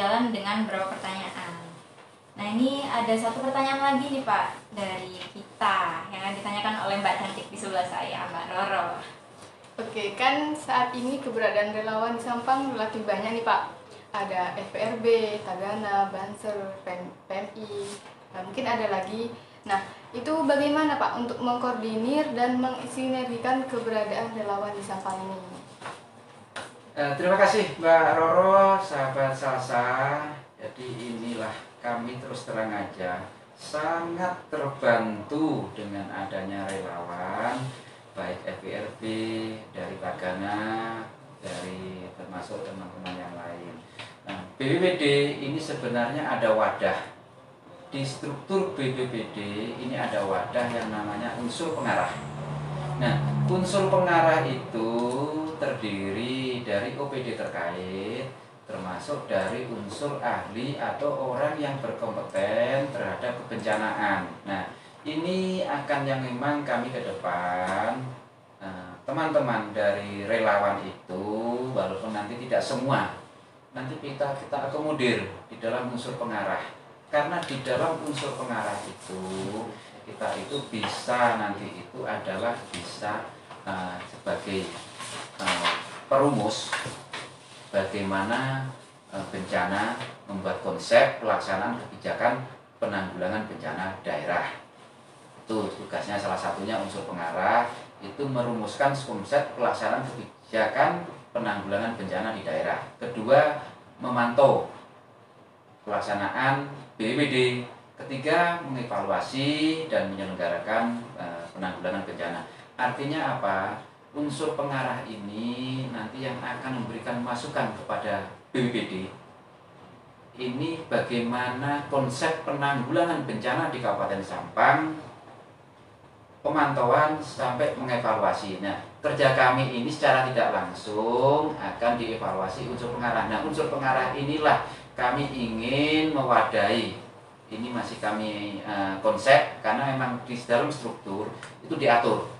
sejalan dengan beberapa pertanyaan. Nah, ini ada satu pertanyaan lagi nih Pak dari kita yang akan ditanyakan oleh Mbak cantik di sebelah saya, Mbak Roro. Oke, kan saat ini keberadaan relawan di Sampang relatif banyak nih Pak. Ada FPRB, Tagana, Banser, PMI, mungkin ada lagi. Nah, itu bagaimana Pak untuk mengkoordinir dan mensinergikan keberadaan relawan di Sampang ini? Terima kasih Mbak Roro, sahabat Salsa. Jadi inilah kami terus terang aja sangat terbantu dengan adanya relawan, baik FPRB, dari Tagana, dari termasuk teman-teman yang lain. Nah, BPBD ini sebenarnya ada wadah. Di struktur BPBD ini ada wadah yang namanya unsur pengarah. Nah, unsur pengarah itu terdiri dari OPD terkait, termasuk dari unsur ahli atau orang yang berkompeten terhadap kebencanaan. Nah, ini akan yang memang kami ke depan, teman-teman dari relawan itu, walaupun nanti tidak semua, nanti kita akomodir di dalam unsur pengarah. Karena di dalam unsur pengarah itu, kita itu bisa nanti itu adalah bisa sebagai perumus bagaimana bencana, membuat konsep pelaksanaan kebijakan penanggulangan bencana daerah. Itu tugasnya, salah satunya unsur pengarah itu merumuskan konsep pelaksanaan kebijakan penanggulangan bencana di daerah. Kedua, memantau pelaksanaan BPBD. Ketiga, mengevaluasi dan menyelenggarakan penanggulangan bencana. Artinya apa? Unsur pengarah ini nanti yang akan memberikan masukan kepada BPBD. Ini bagaimana konsep penanggulangan bencana di Kabupaten Sampang, pemantauan sampai mengevaluasi. Nah, kerja kami ini secara tidak langsung akan dievaluasi unsur pengarah. Nah, unsur pengarah inilah kami ingin mewadahi. Ini masih kami konsep karena memang di dalam struktur itu diatur.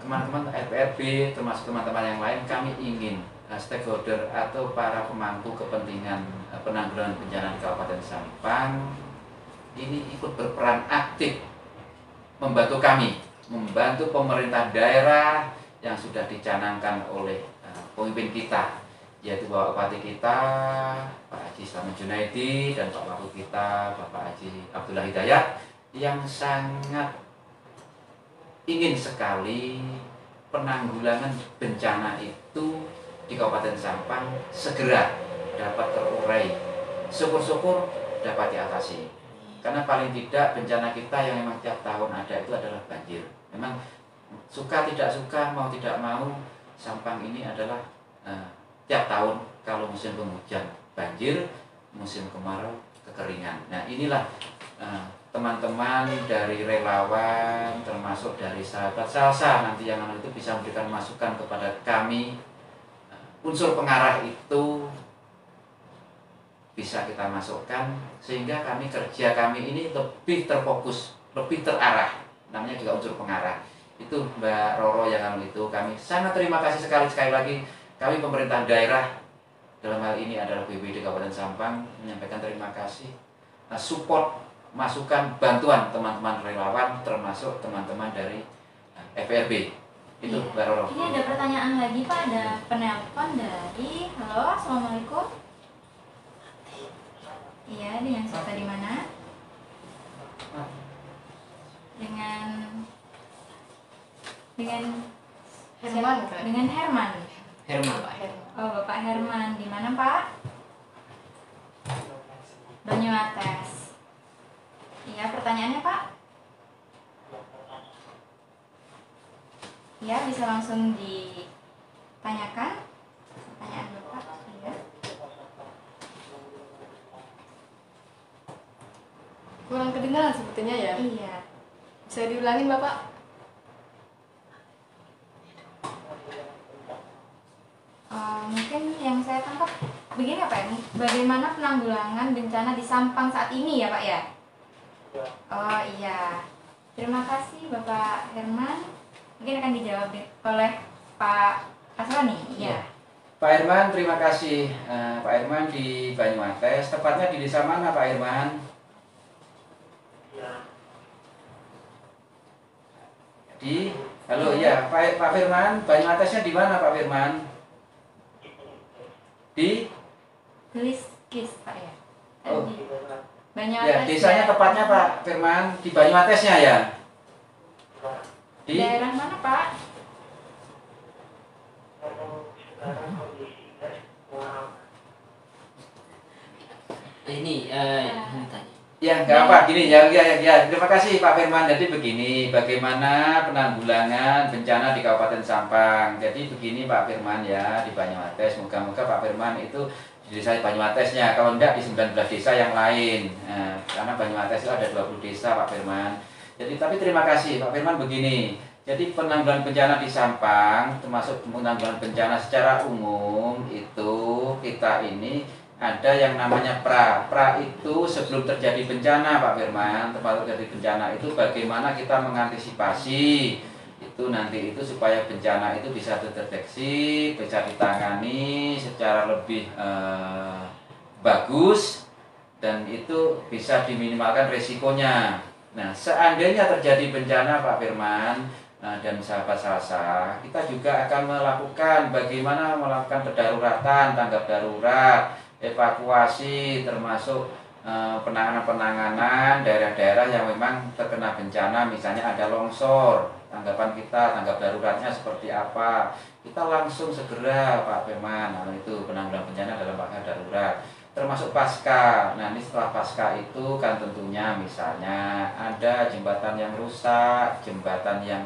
Teman-teman FPRB termasuk teman-teman yang lain, kami ingin stakeholder atau para pemangku kepentingan penanggulangan bencana di Kabupaten Sampang ini ikut berperan aktif membantu kami, membantu pemerintah daerah yang sudah dicanangkan oleh pemimpin kita, yaitu Bapak Bupati kita, Pak Haji Slamet Junaidi, dan Pak Wakil kita, Bapak Haji Abdullah Hidayat, yang sangat ingin sekali penanggulangan bencana itu di Kabupaten Sampang segera dapat terurai, syukur-syukur dapat diatasi. Karena paling tidak bencana kita yang memang tiap tahun ada itu adalah banjir. Memang suka tidak suka, mau tidak mau, Sampang ini adalah tiap tahun kalau musim penghujan banjir, musim kemarau kekeringan. Nah, inilah teman-teman dari relawan, termasuk dari sahabat Salsa nanti yang itu bisa memberikan masukan kepada kami. Unsur pengarah itu bisa kita masukkan sehingga kerja kami ini lebih terfokus, lebih terarah. Namanya juga unsur pengarah. Itu Mbak Roro yang itu kami sangat terima kasih sekali lagi. Kami pemerintah daerah dalam hal ini adalah BPBD Kabupaten Sampang menyampaikan terima kasih, support, masukan, bantuan teman-teman relawan termasuk teman-teman dari FPRB. Itu Mbak Roro. Ini ada pertanyaan lagi Pak, ada penelpon dari halo, assalamualaikum. Iya, dengan siapa di mana? Dengan Herman kan? Dengan Herman. Pak Herman. Oh, Bapak Herman, di mana Pak? Banyuates. Iya, pertanyaannya Pak? Ya, bisa langsung ditanyakan pertanyaan Bapak. Iya. Kurang kedengaran sepertinya ya? Iya. Bisa diulangin Bapak? Mungkin yang saya tangkap begini Pak, bagaimana penanggulangan bencana di Sampang saat ini ya Pak ya? Oh iya, terima kasih Bapak Herman. Mungkin akan dijawab oleh Pak Asroni. Iya. Pak Irman, terima kasih. Pak Irman di Banyumates, tepatnya di desa mana Pak Irman? Di, halo ya, Pak Firman, Banyumatesnya di mana Pak Firman? Di? Geliskis Pak ya. Oh. Di Ya, Banyumates. desanya tepatnya Pak Firman di Banyumatesnya ya? Di daerah mana Pak? Ini tanya. Ya, nggak apa, gini ya, terima kasih Pak Firman. Jadi begini, bagaimana penanggulangan bencana di Kabupaten Sampang. Jadi begini Pak Firman ya, di Banyumates, moga-moga Pak Firman itu di desa Banyumatesnya, kalau enggak di 19 desa yang lain. Nah, karena Banyumates itu ada 20 desa Pak Firman. Jadi tapi terima kasih Pak Firman begini. Jadi penanggulangan bencana di Sampang, termasuk penanggulangan bencana secara umum itu kita ini ada yang namanya pra. Pra itu sebelum terjadi bencana Pak Firman, tempat terjadi bencana itu bagaimana kita mengantisipasi itu nanti itu supaya bencana itu bisa terdeteksi, bisa ditangani secara lebih bagus dan itu bisa diminimalkan resikonya. Nah, seandainya terjadi bencana Pak Firman dan sahabat Salsa, kita juga akan melakukan bagaimana melakukan kedaruratan, tanggap darurat, evakuasi termasuk penanganan-penanganan daerah-daerah yang memang terkena bencana, misalnya ada longsor, tanggapan kita, tanggap daruratnya seperti apa, kita langsung segera Pak Firman. Nah, itu penanggulangan bencana dalam rangka darurat, termasuk pasca. Nah, ini setelah pasca itu kan tentunya misalnya ada jembatan yang rusak, jembatan yang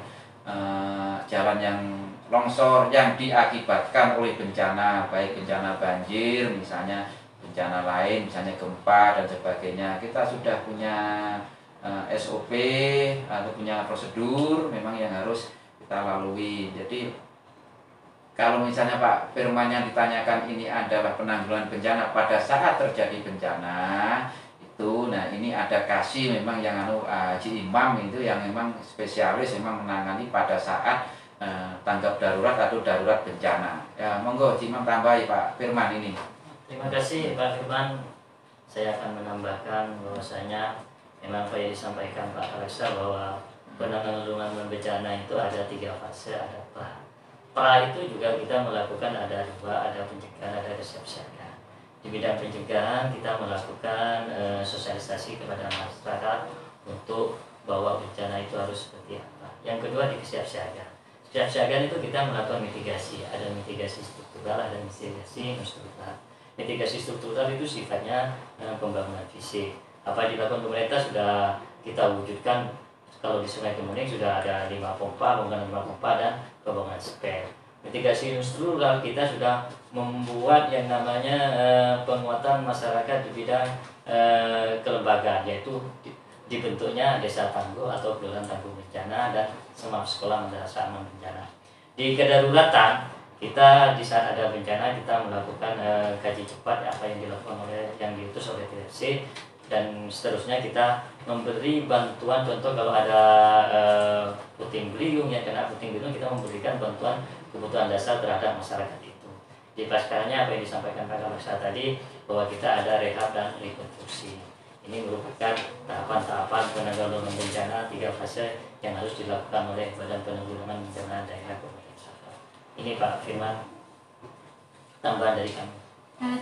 jalan yang longsor yang diakibatkan oleh bencana, baik bencana banjir misalnya, bencana lain misalnya gempa dan sebagainya. Kita sudah punya SOP atau punya prosedur memang yang harus kita lalui. Jadi kalau misalnya Pak Firman yang ditanyakan ini adalah penanggulangan bencana pada saat terjadi bencana itu, nah ini ada kasih memang yang Haji Imam itu yang memang spesialis memang menangani pada saat tanggap darurat atau darurat bencana. Ya, monggo Haji Imam tambahi Pak Firman ini. Terima kasih Pak Firman. Saya akan menambahkan bahwasanya memang apa yang disampaikan Pak Alexa bahwa penanggulangan bencana itu ada 3 fase, ada pra. Pra itu juga kita melakukan ada 2, ada pencegahan, ada kesiapsiagaan. Di bidang pencegahan kita melakukan sosialisasi kepada masyarakat untuk bahwa bencana itu harus seperti apa. Yang kedua di kesiapsiagaan. Kesiapsiagaan itu kita melakukan mitigasi, ada mitigasi struktural, ada mitigasi non-struktural. Mitigasi struktural itu sifatnya pembangunan fisik. Apa yang dilakukan pemerintah sudah kita wujudkan. Kalau di Sungai Kemuning sudah ada 5 pompa, pembangunan 5 pompa dan pembangunan spare. Mitigasi struktural kita sudah membuat yang namanya penguatan masyarakat di bidang kelembagaan, yaitu dibentuknya desa tangguh atau kelurahan tangguh bencana dan semua sekolah madrasah aman bencana. Di kedaruratan kita di saat ada bencana kita melakukan kaji cepat apa yang dilakukan oleh yang diutus oleh TFC dan seterusnya kita memberi bantuan. Contoh kalau ada puting beliung yang kena puting beliung, kita memberikan bantuan kebutuhan dasar terhadap masyarakat itu. Di pascanya apa yang disampaikan Pak Alexa tadi bahwa kita ada rehab dan rekonstruksi. Ini merupakan tahapan-tahapan penanggulangan bencana 3 fase yang harus dilakukan oleh Badan Penanggulangan Bencana Daerah Kabupaten Sampang. Ini Pak Firman, tambahan dari kami.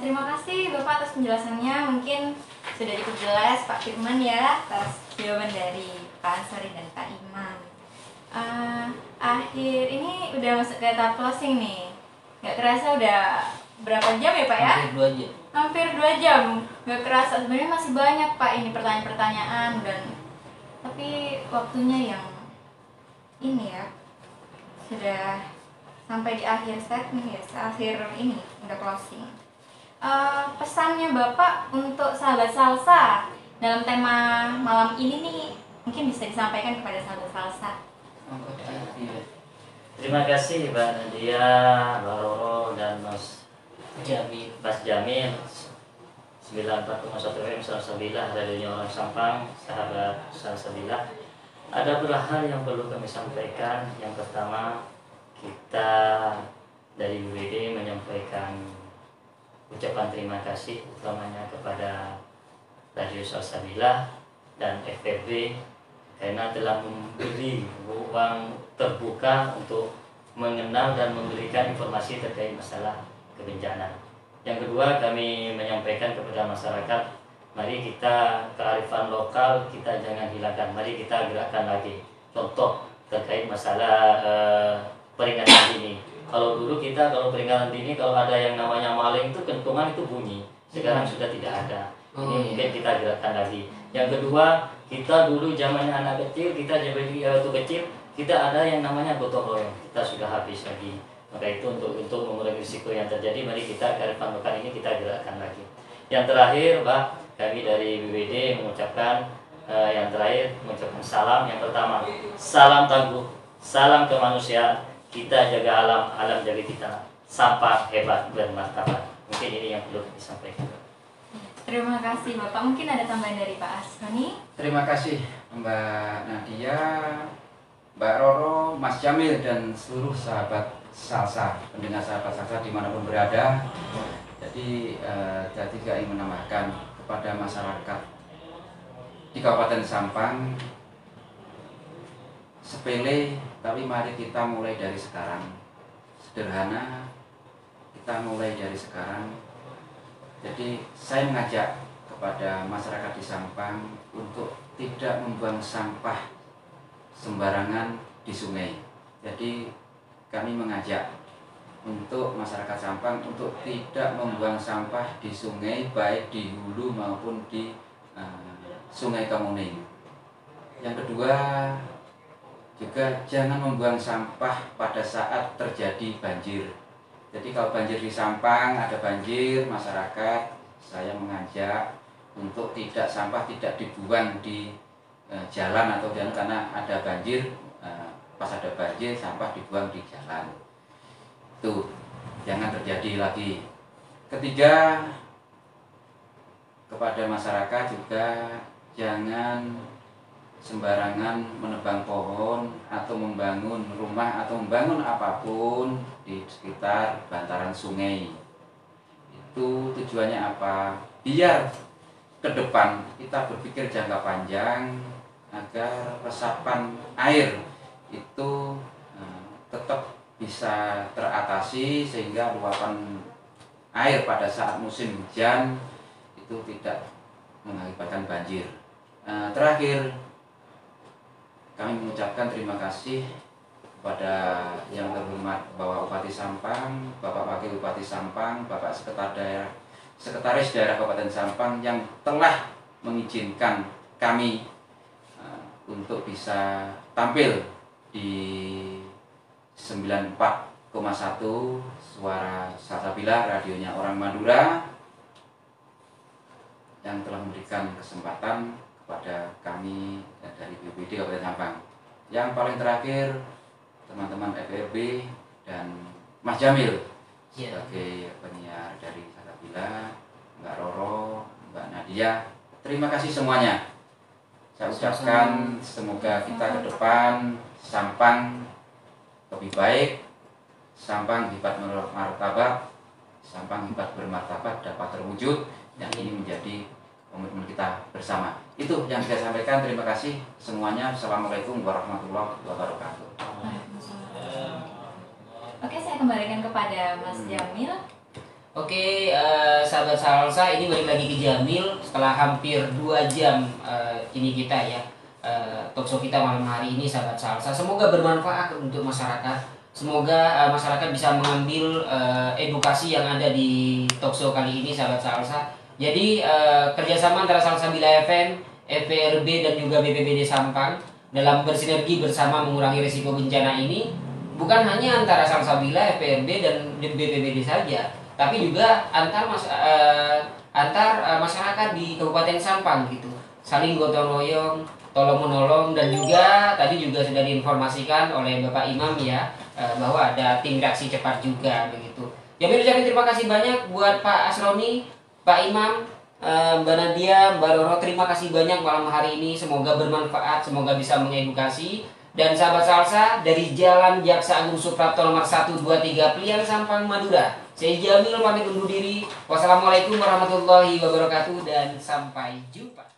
Terima kasih Bapak atas penjelasannya. Mungkin sudah cukup jelas Pak Firman ya atas jawaban dari Pak Ansori dan Pak Imam. Akhir ini udah masuk ke tahap closing nih. Gak terasa udah berapa jam ya Pak ya? Hampir 2 jam. Hampir 2 jam. Gak kerasa, sebenarnya masih banyak Pak ini pertanyaan-pertanyaan tapi waktunya yang ini ya sudah sampai di akhir segmen ya, akhir ini udah closing. Pesannya Bapak untuk sahabat salsa dalam tema malam ini nih mungkin bisa disampaikan kepada sahabat salsa. Terima kasih Mbak Nadia, Mbak Roro dan Mas Jamil 94,1 FM Salsabila, radionya orang Sampang, sahabat Salsabila. Ada beberapa hal yang perlu kami sampaikan. Yang pertama, kita dari BPD menyampaikan ucapan terima kasih utamanya kepada Radio Salsabila dan FPB karena telah memberi ruang terbuka untuk mengenal dan memberikan informasi terkait masalah kebencanaan. Yang kedua, kami menyampaikan kepada masyarakat, mari kita kearifan lokal kita jangan hilangkan, mari kita gerakkan lagi. Contoh terkait masalah peringatan dini. Kalau dulu kita kalau peringatan dini kalau ada yang namanya maling itu kentongan itu bunyi. Sekarang sudah tidak ada. Ini mungkin kita gerakkan lagi. Yang kedua, kita dulu zamannya anak kecil, kita jadi waktu kecil, kita ada yang namanya gotong royong. Kita sudah habis lagi. Maka itu untuk mengurangi risiko yang terjadi, mari kita kearifan lokal ini kita gerakkan lagi. Yang terakhir, Pak, kami dari BPD mengucapkan yang terakhir mengucapkan salam. Yang pertama, salam tangguh, salam kemanusiaan. Kita jaga alam, alam jaga kita. Sampah hebat bermartabat. Mungkin ini yang perlu disampaikan. Terima kasih Bapak. Mungkin ada tambahan dari Pak Asroni. Terima kasih Mbak Nadia, Mbak Roro, Mas Jamil, dan seluruh sahabat Salsa, pendengar sahabat Salsa dimanapun berada. Jadi saya juga ingin menambahkan kepada masyarakat di Kabupaten Sampang, sepele tapi mari kita mulai dari sekarang. Sederhana, kita mulai dari sekarang. Jadi saya mengajak kepada masyarakat di Sampang untuk tidak membuang sampah sembarangan di sungai. Jadi kami mengajak untuk masyarakat Sampang untuk tidak membuang sampah di sungai, baik di hulu maupun di Sungai Kemuning. Yang kedua, juga jangan membuang sampah pada saat terjadi banjir. Jadi kalau banjir di Sampang, ada banjir, masyarakat saya mengajak untuk sampah tidak dibuang di jalan atau jalan, karena ada banjir, pas ada banjir sampah dibuang di jalan. Itu jangan terjadi lagi. Ketiga, kepada masyarakat juga jangan sembarangan menebang pohon atau membangun rumah atau membangun apapun di sekitar bantaran sungai. Itu tujuannya apa? Biar ke depan kita berpikir jangka panjang agar resapan air itu tetap bisa teratasi sehingga luapan air pada saat musim hujan itu tidak mengakibatkan banjir. Terakhir, kami mengucapkan terima kasih kepada yang terhormat Bapak Bupati Sampang, Bapak Wakil Bupati Sampang, Bapak Sekretaris Daerah Kabupaten Sampang yang telah mengizinkan kami untuk bisa tampil di 94,1 Suara Salsabila, radionya orang Madura, yang telah memberikan kesempatan kepada kami dari BPD Kabupaten Sampang. Yang paling terakhir, teman-teman FRB dan Mas Jamil sebagai penyiar dari Salsabila, Mbak Roro, Mbak Nadia, terima kasih semuanya. Saya ucapkan semoga kita ke depan Sampang lebih baik, Sampang hebat bermartabat, Sampang hebat bermartabat dapat terwujud, dan ini menjadi komitmen kita bersama. Itu yang saya sampaikan. Terima kasih semuanya. Assalamualaikum warahmatullahi wabarakatuh. Oke, saya kembalikan kepada Mas Jamil. Oke, sahabat Salsa, ini balik lagi ke Jamil setelah hampir 2 jam ini kita ya talkshow kita malam hari ini, sahabat Salsa. Semoga bermanfaat untuk masyarakat. Semoga masyarakat bisa mengambil edukasi yang ada di talkshow kali ini, sahabat Salsa. Jadi kerjasama antara Salsabila FM, FPRB dan juga BPBD Sampang dalam bersinergi bersama mengurangi risiko bencana ini bukan hanya antara Salsabila, FPRB dan BPBD saja, tapi juga antar masyarakat di Kabupaten Sampang gitu, saling gotong royong, tolong menolong, dan juga tadi juga sudah diinformasikan oleh Bapak Imam ya bahwa ada tim reaksi cepat juga begitu. Jadi ucapin terima kasih banyak buat Pak Asroni, Pak Imam, Mbak Nadia, Mbak Roro, terima kasih banyak malam hari ini. Semoga bermanfaat, semoga bisa mengedukasi. Dan sahabat salsa, dari Jalan Jaksa Agung Suprapto nomor 123 Pliang Sampang Madura, saya Jamil pamit undur diri. Wassalamualaikum warahmatullahi wabarakatuh dan sampai jumpa.